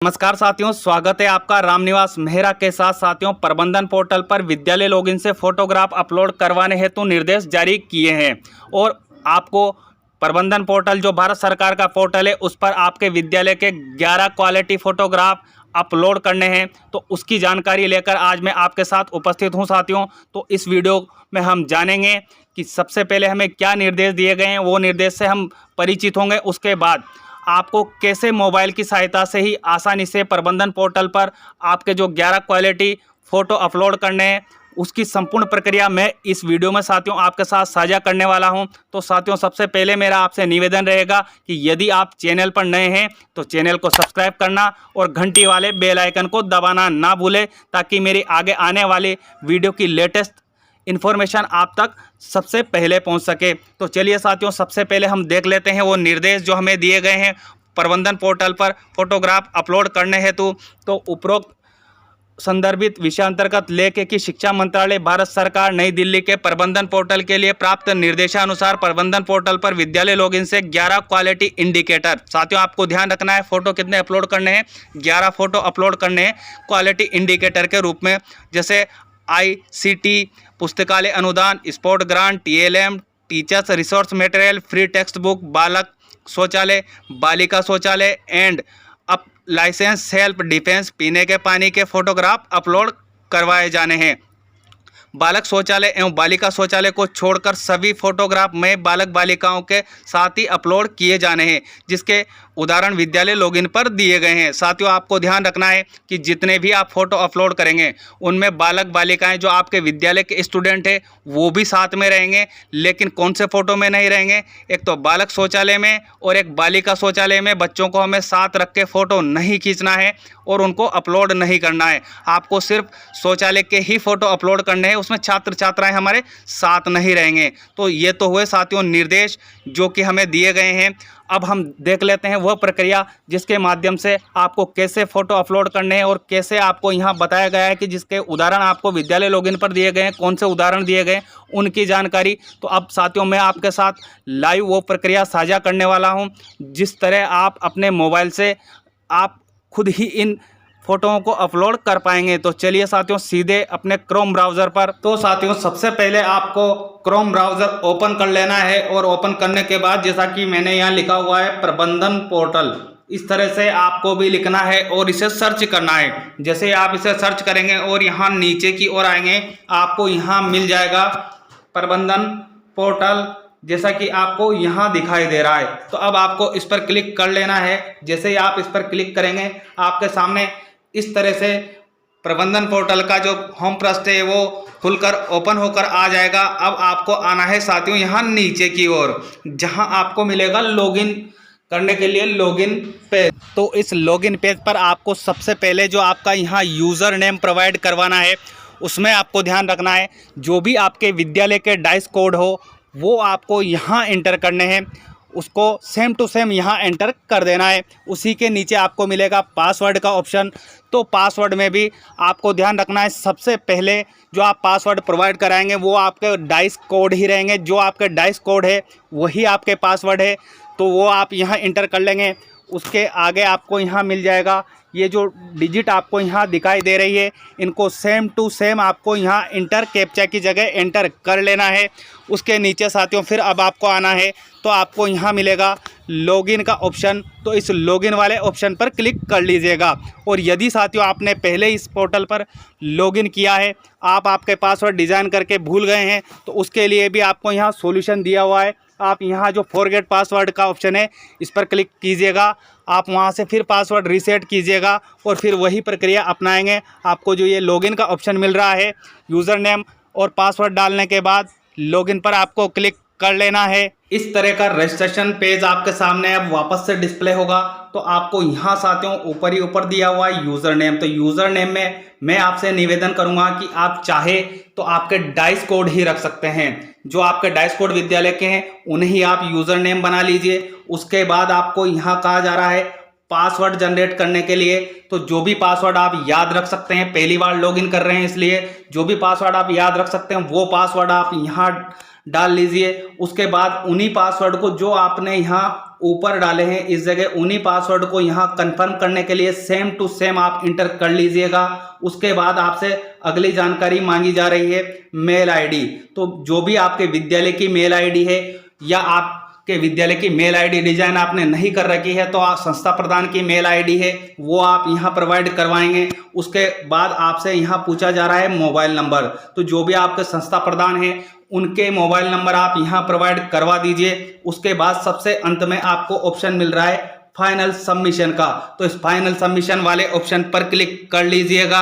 नमस्कार साथियों, स्वागत है आपका रामनिवास मेहरा के साथ। साथियों, प्रबंधन पोर्टल पर विद्यालय लॉगिन से फोटोग्राफ अपलोड करवाने हेतु निर्देश जारी किए हैं और आपको प्रबंधन पोर्टल जो भारत सरकार का पोर्टल है उस पर आपके विद्यालय के 11 क्वालिटी फोटोग्राफ अपलोड करने हैं। तो उसकी जानकारी लेकर आज मैं आपके साथ उपस्थित हूं साथियों। तो इस वीडियो में हम जानेंगे कि सबसे पहले हमें क्या निर्देश दिए गए हैं, वो निर्देश से हम परिचित होंगे। उसके बाद आपको कैसे मोबाइल की सहायता से ही आसानी से प्रबंधन पोर्टल पर आपके जो 11 क्वालिटी फ़ोटो अपलोड करने हैं उसकी संपूर्ण प्रक्रिया मैं इस वीडियो में साथियों आपके साथ साझा करने वाला हूं। तो साथियों, सबसे पहले मेरा आपसे निवेदन रहेगा कि यदि आप चैनल पर नए हैं तो चैनल को सब्सक्राइब करना और घंटी वाले बेल आइकन को दबाना ना भूलें, ताकि मेरी आगे आने वाली वीडियो की लेटेस्ट इन्फॉर्मेशन आप तक सबसे पहले पहुंच सके। तो चलिए साथियों, सबसे पहले हम देख लेते हैं वो निर्देश जो हमें दिए गए हैं प्रबंधन पोर्टल पर फोटोग्राफ अपलोड करने हेतु। तो उपरोक्त संदर्भित विषय अंतर्गत लेके कि शिक्षा मंत्रालय भारत सरकार नई दिल्ली के प्रबंधन पोर्टल के लिए प्राप्त निर्देशानुसार प्रबंधन पोर्टल पर विद्यालय लॉगिन से 11 क्वालिटी इंडिकेटर। साथियों, आपको ध्यान रखना है, फोटो कितने अपलोड करने हैं? 11 फोटो अपलोड करने हैं क्वालिटी इंडिकेटर के रूप में, जैसे ICT, पुस्तकालय अनुदान, sport grant, TLM, teachers resource material, free text book, बालक शौचालय, बालिका शौचालय and up licence self defence, पीने के पानी के फोटोग्राफ अपलोड करवाए जाने हैं। बालक शौचालय एवं बालिका शौचालय को छोड़कर सभी फोटोग्राफ में बालक बालिकाओं के साथ ही अपलोड किए जाने हैं, जिसके उदाहरण विद्यालय लॉगिन पर दिए गए हैं। साथियों, आपको ध्यान रखना है कि जितने भी आप फोटो अपलोड करेंगे उनमें बालक बालिकाएं जो आपके विद्यालय के स्टूडेंट हैं वो भी साथ में रहेंगे, लेकिन कौन से फ़ोटो में नहीं रहेंगे? एक तो बालक शौचालय में और एक बालिका शौचालय में बच्चों को हमें साथ रख के फ़ोटो नहीं खींचना है और उनको अपलोड नहीं करना है। आपको सिर्फ शौचालय के ही फ़ोटो अपलोड करने हैं, उसमें छात्र छात्राएँ हमारे साथ नहीं रहेंगे। तो ये तो हुए साथियों निर्देश जो कि हमें दिए गए हैं। अब हम देख लेते हैं वह प्रक्रिया जिसके माध्यम से आपको कैसे फ़ोटो अपलोड करने हैं और कैसे आपको यहाँ बताया गया है कि जिसके उदाहरण आपको विद्यालय लॉगिन पर दिए गए हैं, कौन से उदाहरण दिए गए उनकी जानकारी। तो अब साथियों, मैं आपके साथ लाइव वो प्रक्रिया साझा करने वाला हूँ जिस तरह आप अपने मोबाइल से आप खुद ही इन फोटोओं को अपलोड कर पाएंगे। तो चलिए साथियों, सीधे अपने क्रोम ब्राउज़र पर। तो साथियों, सबसे पहले आपको क्रोम ब्राउज़र ओपन कर लेना है और ओपन करने के बाद जैसा कि मैंने यहाँ लिखा हुआ है प्रबंधन पोर्टल, इस तरह से आपको भी लिखना है और इसे सर्च करना है। जैसे आप इसे सर्च करेंगे और यहाँ नीचे की ओर आएंगे, आपको यहाँ मिल जाएगा प्रबंधन पोर्टल, जैसा कि आपको यहाँ दिखाई दे रहा है। तो अब आपको इस पर क्लिक कर लेना है। जैसे ही आप इस पर क्लिक करेंगे आपके सामने इस तरह से प्रबंधन पोर्टल का जो होम पृष्ठ है वो खुलकर ओपन होकर आ जाएगा। अब आपको आना है साथियों यहाँ नीचे की ओर, जहाँ आपको मिलेगा लॉगिन करने के लिए लॉगिन पेज। तो इस लॉगिन पेज पर आपको सबसे पहले जो आपका यहाँ यूज़र नेम प्रोवाइड करवाना है उसमें आपको ध्यान रखना है जो भी आपके विद्यालय के डाइस कोड हो वो आपको यहाँ एंटर करने हैं, उसको सेम टू सेम यहाँ एंटर कर देना है। उसी के नीचे आपको मिलेगा पासवर्ड का ऑप्शन। तो पासवर्ड में भी आपको ध्यान रखना है, सबसे पहले जो आप पासवर्ड प्रोवाइड कराएंगे वो आपके डाइस कोड ही रहेंगे। जो आपके डाइस कोड है वही आपके पासवर्ड है, तो वो आप यहाँ एंटर कर लेंगे। उसके आगे आपको यहाँ मिल जाएगा ये जो डिजिट आपको यहाँ दिखाई दे रही है, इनको सेम टू सेम आपको यहाँ इंटर कैप्चा की जगह एंटर कर लेना है। उसके नीचे साथियों फिर अब आपको आना है तो आपको यहाँ मिलेगा लॉगिन का ऑप्शन। तो इस लॉगिन वाले ऑप्शन पर क्लिक कर लीजिएगा। और यदि साथियों आपने पहले इस पोर्टल पर लॉगिन किया है, आप आपके पासवर्ड डिज़ाइन करके भूल गए हैं, तो उसके लिए भी आपको यहाँ सॉल्यूशन दिया हुआ है। आप यहाँ जो फॉरगेट पासवर्ड का ऑप्शन है इस पर क्लिक कीजिएगा, आप वहाँ से फिर पासवर्ड रीसेट कीजिएगा और फिर वही प्रक्रिया अपनाएंगे। आपको जो ये लॉगिन का ऑप्शन मिल रहा है, यूज़र नेम और पासवर्ड डालने के बाद लॉगिन पर आपको क्लिक कर लेना है। इस तरह का रजिस्ट्रेशन पेज आपके सामने अब वापस से डिस्प्ले होगा। तो आपको यहाँ साथियों ऊपर ही ऊपर दिया हुआ है यूज़र नेम। तो यूज़र नेम में मैं आपसे निवेदन करूँगा कि आप चाहे तो आपके डाइस कोड ही रख सकते हैं, जो आपके डाइस कोड विद्यालय के हैं उन्हें ही आप यूज़र नेम बना लीजिए। उसके बाद आपको यहाँ कहा जा रहा है पासवर्ड जनरेट करने के लिए, तो जो भी पासवर्ड आप याद रख सकते हैं, पहली बार लॉगिन कर रहे हैं इसलिए जो भी पासवर्ड आप याद रख सकते हैं वो पासवर्ड आप यहाँ डाल लीजिए। उसके बाद उन्हीं पासवर्ड को जो आपने यहाँ ऊपर डाले हैं इस जगह, उन्हीं पासवर्ड को यहाँ कंफर्म करने के लिए सेम टू सेम आप इंटर कर लीजिएगा। उसके बाद आपसे अगली जानकारी मांगी जा रही है मेल आईडी। तो जो भी आपके विद्यालय की मेल आईडी है या आपके विद्यालय की मेल आईडी डिजाइन आपने नहीं कर रखी है तो आप संस्था प्रधान की मेल आईडी है वो आप यहाँ प्रोवाइड करवाएंगे। उसके बाद आपसे यहाँ पूछा जा रहा है मोबाइल नंबर, तो जो भी आपके संस्था प्रधान है उनके मोबाइल नंबर आप यहाँ प्रोवाइड करवा दीजिए। उसके बाद सबसे अंत में आपको ऑप्शन मिल रहा है फाइनल सबमिशन का, तो इस फाइनल सबमिशन वाले ऑप्शन पर क्लिक कर लीजिएगा।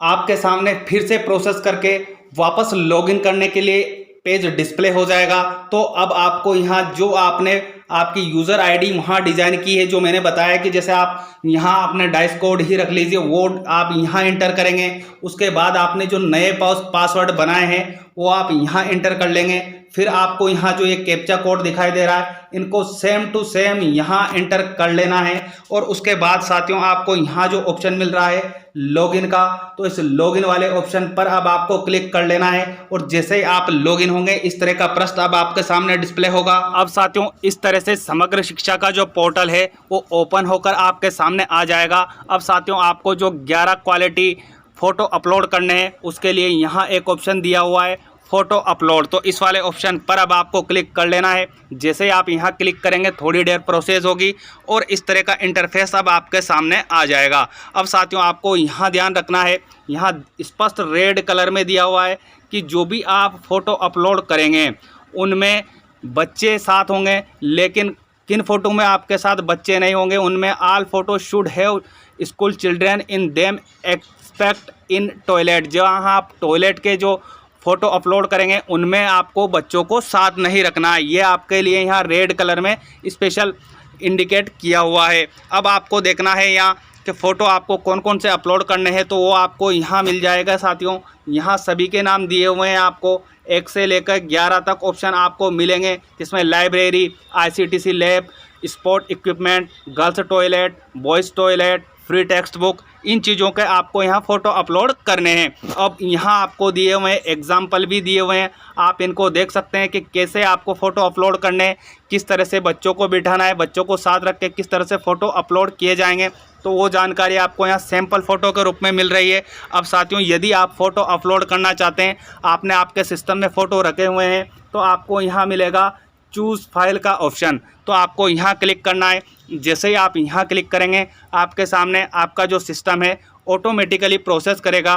आपके सामने फिर से प्रोसेस करके वापस लॉगिन करने के लिए पेज डिस्प्ले हो जाएगा। तो अब आपको यहाँ जो आपने आपकी यूज़र आईडी वहाँ डिज़ाइन की है, जो मैंने बताया कि जैसे आप यहाँ अपने डाइस कोड ही रख लीजिए वो आप यहाँ इंटर करेंगे। उसके बाद आपने जो नए पासवर्ड बनाए हैं वो आप यहाँ इंटर कर लेंगे। फिर आपको यहाँ जो ये कैप्चा कोड दिखाई दे रहा है इनको सेम टू सेम यहाँ इंटर कर लेना है। और उसके बाद साथियों आपको यहाँ जो ऑप्शन मिल रहा है लॉगिन का, तो इस लॉगिन वाले ऑप्शन पर अब आपको क्लिक कर लेना है। और जैसे ही आप लॉगिन होंगे इस तरह का पृष्ठ अब आपके सामने डिस्प्ले होगा। अब साथियों इस तरह से समग्र शिक्षा का जो पोर्टल है वो ओपन होकर आपके सामने आ जाएगा। अब साथियों आपको जो 11 क्वालिटी फ़ोटो अपलोड करने हैं उसके लिए यहाँ एक ऑप्शन दिया हुआ है फ़ोटो अपलोड, तो इस वाले ऑप्शन पर अब आपको क्लिक कर लेना है। जैसे ही आप यहाँ क्लिक करेंगे थोड़ी देर प्रोसेस होगी और इस तरह का इंटरफेस अब आपके सामने आ जाएगा। अब साथियों आपको यहाँ ध्यान रखना है, यहाँ स्पष्ट रेड कलर में दिया हुआ है कि जो भी आप फ़ोटो अपलोड करेंगे उनमें बच्चे साथ होंगे, लेकिन किन फ़ोटो में आपके साथ बच्चे नहीं होंगे उनमें all photo should have school children in them expect in toilet. जहाँ आप टॉयलेट के जो फ़ोटो अपलोड करेंगे उनमें आपको बच्चों को साथ नहीं रखना है। ये आपके लिए यहाँ रेड कलर में स्पेशल इंडिकेट किया हुआ है। अब आपको देखना है यहाँ कि फ़ोटो आपको कौन कौन से अपलोड करने हैं, तो वो आपको यहाँ मिल जाएगा साथियों। यहाँ सभी के नाम दिए हुए हैं, आपको 1 से लेकर 11 तक ऑप्शन आपको मिलेंगे, जिसमें library, ICTC lab, sport equipment, girls toilet, boys toilet, free text book, इन चीज़ों के आपको यहाँ फ़ोटो अपलोड करने हैं। अब यहाँ आपको दिए हुए हैं एग्जाम्पल भी दिए हुए हैं, आप इनको देख सकते हैं कि कैसे आपको फ़ोटो अपलोड करने हैं, किस तरह से बच्चों को बिठाना है, बच्चों को साथ रख के किस तरह से फ़ोटो अपलोड किए जाएंगे। तो वो जानकारी आपको यहाँ सैम्पल फ़ोटो के रूप में मिल रही है। अब साथियों यदि आप फ़ोटो अपलोड करना चाहते हैं, आपने आपके सिस्टम में फ़ोटो रखे हुए हैं, तो आपको यहाँ मिलेगा चूज़ फाइल का ऑप्शन, तो आपको यहाँ क्लिक करना है। जैसे ही आप यहाँ क्लिक करेंगे आपके सामने आपका जो सिस्टम है ऑटोमेटिकली प्रोसेस करेगा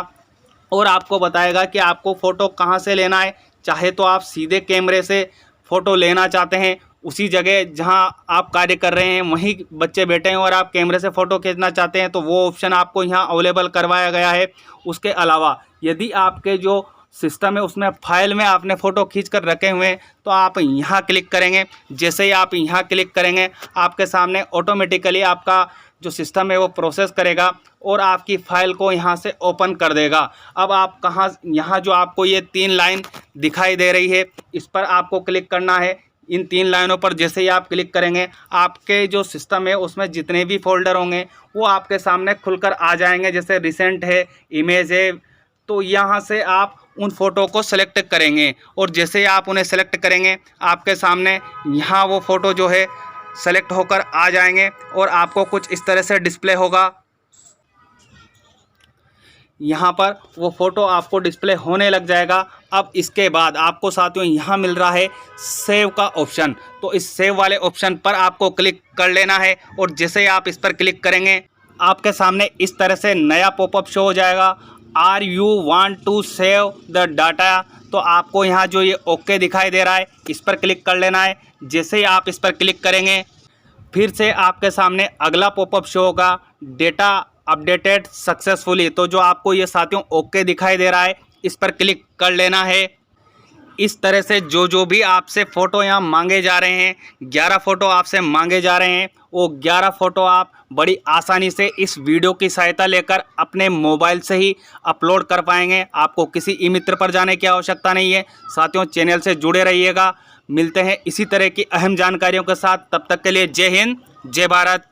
और आपको बताएगा कि आपको फ़ोटो कहाँ से लेना है। चाहे तो आप सीधे कैमरे से फ़ोटो लेना चाहते हैं, उसी जगह जहां आप कार्य कर रहे हैं वहीं बच्चे बैठे हैं और आप कैमरे से फ़ोटो खींचना चाहते हैं, तो वो ऑप्शन आपको यहाँ अवेलेबल करवाया गया है। उसके अलावा यदि आपके जो सिस्टम है उसमें फाइल में आपने फ़ोटो खींच कर रखे हुए हैं, तो आप यहाँ क्लिक करेंगे। जैसे ही आप यहाँ क्लिक करेंगे आपके सामने ऑटोमेटिकली आपका जो सिस्टम है वो प्रोसेस करेगा और आपकी फ़ाइल को यहाँ से ओपन कर देगा। अब आप कहाँ, यहाँ जो आपको ये 3 लाइन दिखाई दे रही है इस पर आपको क्लिक करना है। इन 3 लाइनों पर जैसे ही आप क्लिक करेंगे आपके जो सिस्टम है उसमें जितने भी फोल्डर होंगे वो आपके सामने खुलकर आ जाएंगे। जैसे रिसेंट है, इमेज है, तो यहाँ से आप उन फ़ोटो को सेलेक्ट करेंगे और जैसे ही आप उन्हें सेलेक्ट करेंगे आपके सामने यहाँ वो फ़ोटो जो है सेलेक्ट होकर आ जाएंगे और आपको कुछ इस तरह से डिस्प्ले होगा। यहाँ पर वो फ़ोटो आपको डिस्प्ले होने लग जाएगा। अब इसके बाद आपको साथियों यहाँ मिल रहा है सेव का ऑप्शन, तो इस सेव वाले ऑप्शन पर आपको क्लिक कर लेना है और जैसे ही आप इस पर क्लिक करेंगे आपके सामने इस तरह से नया पॉपअप शो हो जाएगा, are you want to save the data. तो आपको यहाँ जो ये ओके दिखाई दे रहा है इस पर क्लिक कर लेना है। जैसे ही आप इस पर क्लिक करेंगे फिर से आपके सामने अगला पॉपअप शो होगा, डेटा अपडेटेड सक्सेसफुली। तो जो आपको ये साथियों ओके दिखाई दे रहा है इस पर क्लिक कर लेना है। इस तरह से जो भी आपसे फ़ोटो यहाँ मांगे जा रहे हैं, 11 फ़ोटो आपसे मांगे जा रहे हैं, वो 11 फ़ोटो आप बड़ी आसानी से इस वीडियो की सहायता लेकर अपने मोबाइल से ही अपलोड कर पाएंगे। आपको किसी ई मित्र पर जाने की आवश्यकता नहीं है। साथियों चैनल से जुड़े रहिएगा, मिलते हैं इसी तरह की अहम जानकारियों के साथ। तब तक के लिए जय हिंद, जय भारत।